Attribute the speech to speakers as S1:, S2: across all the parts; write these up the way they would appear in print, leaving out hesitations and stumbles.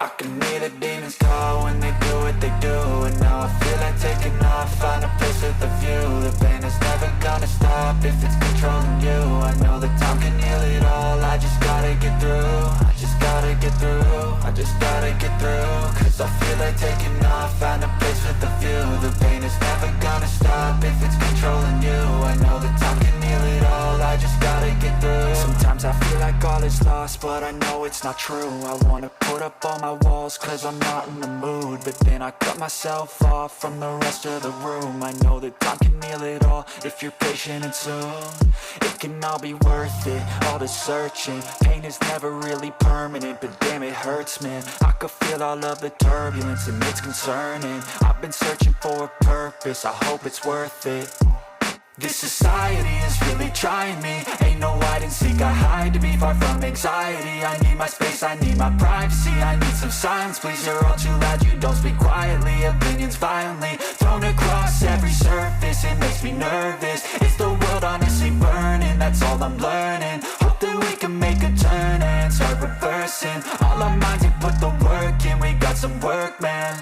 S1: I can hear the demons call when they do what they do. And now I feel like taking off, find a place with a view. The pain is never gonna stop if it's controlling you. I know that time can heal it all, I just gotta get through. I just gotta get through, I just gotta get through. Cause I feel like taking off, find a place with a view. The pain is never gonna stop if it's controlling you. I know that time can heal it all, I just gotta get through. Sometimes I feel like all is lost, but I know it's not true. I wanna put up all my walls cause I'm not in the mood, but then I cut myself off from the rest of the room. I know that time can heal it all if you're patient, and soon it can all be worth it, all the searching. Pain is never really permanent, but damn it hurts, man. I could feel all of the turbulence and it's concerning. I've been searching for a purpose, I hope it's worth it. This society is really trying me. Ain't no hide and seek, I hide to be far from anxiety. I need my space, I need my privacy. I need some silence, please, you're all too loud. You don't speak quietly, opinions violently thrown across every surface. It makes me nervous, is the world honestly burning? That's all I'm learning. Hope that we can make a turn and start reversing all our minds and put the work in. We got some work, man.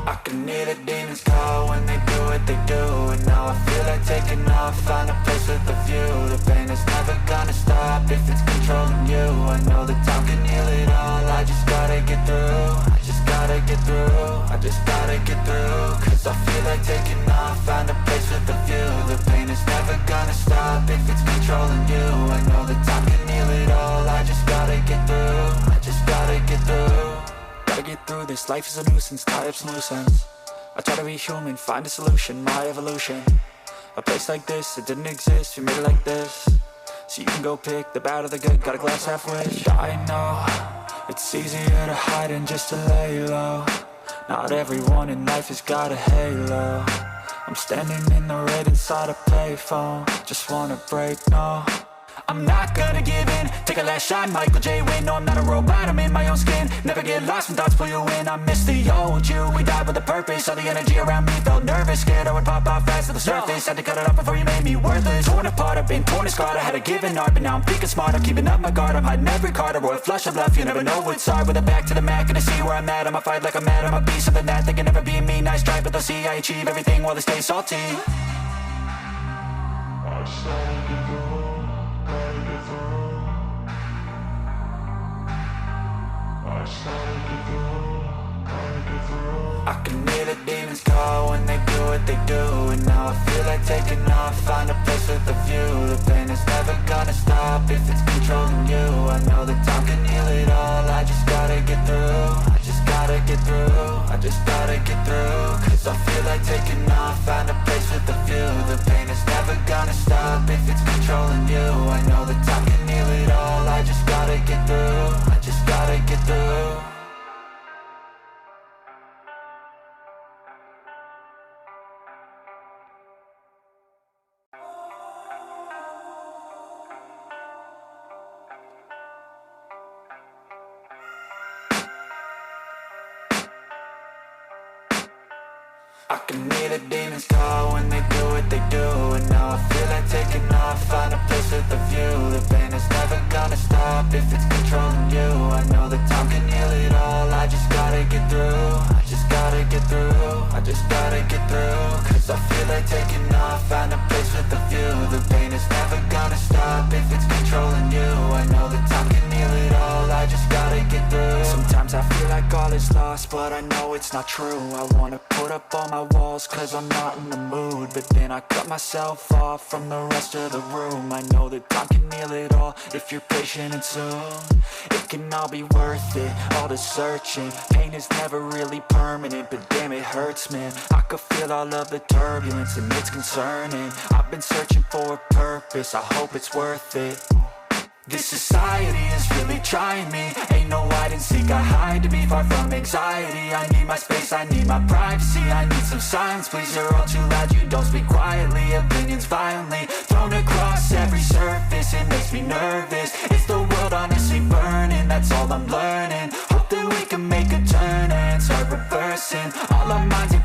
S1: I can hear the demons call when they do what they do. And now I feel like taking off, find a place with a view. The pain is never gonna stop if it's controlling you. I know that time can heal it all, I just gotta get through. I just gotta get through, I just gotta get through. Cause I feel like taking off, find a place with a view. The pain is never gonna stop if it's controlling you. I know that time can heal it all, I just gotta get through. I just gotta get through. Gotta get through this, life is a nuisance, tie up some loose ends. I try to be human, find a solution, my evolution. A place like this, it didn't exist, we made it like this. So you can go pick the bad or the good, got a glass half wish. I know, it's easier to hide than just to lay low. Not everyone in life has got a halo. I'm standing in the red inside a payphone, just wanna break, no. I'm not gonna give in, take a last shot, Michael J. Win. No, I'm not a robot, I'm in my own skin. Never get lost when thoughts pull you in. I miss the old you, we died with a purpose. All the energy around me felt nervous, scared I would pop out fast to the surface. Had to cut it off before you made me worthless. Torn apart, I've been torn and scarred. I had a given art, but now I'm thinking smart. I'm keeping up my guard, I'm hiding every card. A royal flush of love, you never know what's hard. With a back to the mat, gonna see where I'm at. I'ma fight like I'm mad, I'ma be something that they can never be me. Nice try, but they'll see I achieve everything while they stay salty. I can hear the demons call when they do what they do. And now I feel like taking off, find a place with a view. The pain is never gonna stop if it's controlling you. I know that time can heal it all, I just gotta get through. I just gotta get through, I just gotta get through. Cause I feel like taking off, find a place with a view. The pain is never gonna stop if it's controlling you. I know that time can heal it all, I just gotta get through. I just gotta get through. I can hear the demons call when they do what they do. And now I feel like taking off, find a place with a view. The pain is never gonna stop if it's controlling you. I know that time can heal it all, I just gotta get through. I just gotta get through, I just gotta get through. Cause I feel like taking off, find a place with a view. The pain is never gonna stop if it's controlling you. I know that time can heal it all, I just gotta get through. Sometimes I feel like all is lost, but I know it's not true. I wanna put up all my walls cause I'm not in the mood, but then I cut myself off from the rest of the room. I know that time can heal it all if you're patient, and soon it can all be worth it, all the searching. Pain is never really permanent, but damn it hurts, man. I could feel all of the turbulence and it's concerning. I've been searching for a purpose, I hope it's worth it. This society is really trying me. Ain't no hide and seek, I hide to be far from anxiety. I need my space, I need my privacy. I need some silence, please, you're all too loud. You don't speak quietly, opinions violently thrown across every surface. It makes me nervous, is the world honestly burning? That's all I'm learning. Hope that we can make a turn and start reversing all our minds and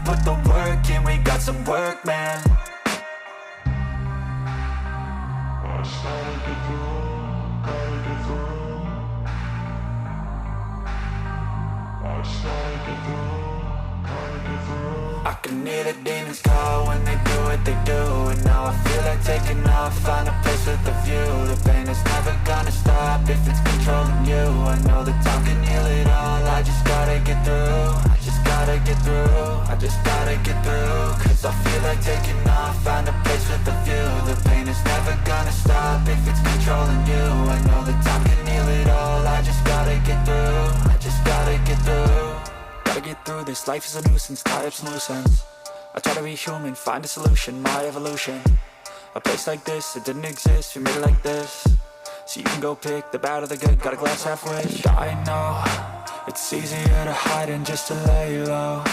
S1: hear the demons call when they do what they do. And now I feel like taking off, find a place with a view. The pain is never gonna stop if it's controlling you. I know that time can heal it all, I just gotta get through. I just gotta get through, I just gotta get through. Cause I feel like taking off, find a place with a view. The pain is never gonna stop if it's controlling you. I know that time can heal it all, I just gotta get through. I just gotta get through. Gotta get through this, life is a nuisance, tie up some loose ends. I try to be human, find a solution, my evolution. A place like this, it didn't exist, we made it like this. So you can go pick the bad or the good, got a glass halfway. I know, it's easier to hide than just to lay low.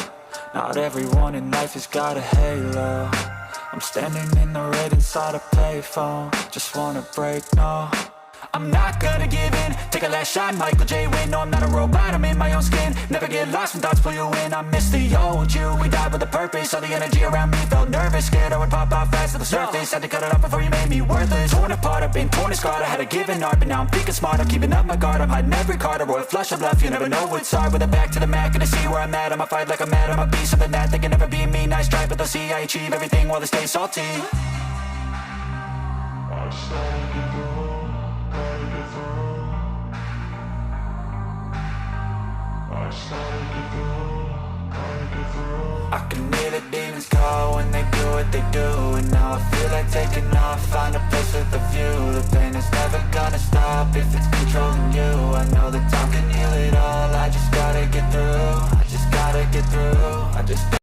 S1: Not everyone in life has got a halo. I'm standing in the red inside a payphone. Just wanna break, no, I'm not gonna give in. Take a last shot, Michael J. Win. No, I'm not a robot, I'm in my own skin. Never get lost when thoughts pull you in. I miss the old you, we died with a purpose. All the energy around me felt nervous. Scared I would pop out fast to the surface. Had to cut it off before you made me worthless. Torn apart, I've been torn and scarred. I had a given art, but now I'm thinking smart. I'm keeping up my guard, I'm hiding every card. A royal flush of love, you never know what's hard. With a back to the mat, gonna see where I'm at. I'ma fight like I'm mad, I'ma be something that they can never be me. Nice try, but they'll see I achieve everything while they stay salty. I started to go. I can hear the demons call when they do what they do. And now I feel like taking off, find a place with a view. The pain is never gonna stop if it's controlling you. I know that time can heal it all, I just gotta get through. I just gotta get through, I just